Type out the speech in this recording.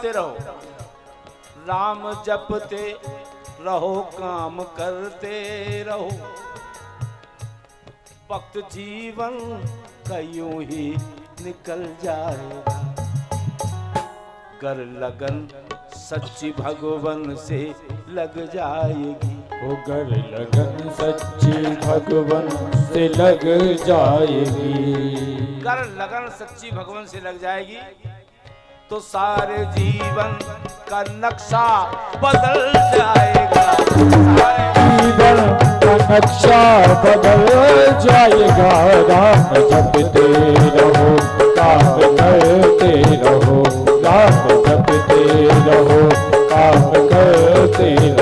जपते रहो, राम जपते रहो, काम करते रहो। वक्त जीवन का यूं ही निकल जाएगा, कर लगन सच्ची भगवान से लग जाएगी। वो कर लगन सच्ची भगवान से लग जाएगी। कर लगन सच्ची भगवान से लग जाएगी तो सारे जीवन का नक्शा बदल जाएगा। जीवन का नक्शा बदल जाएगा। राम जपते रहो, काम करते रहो, राम जपते रहो, काम करते रहो।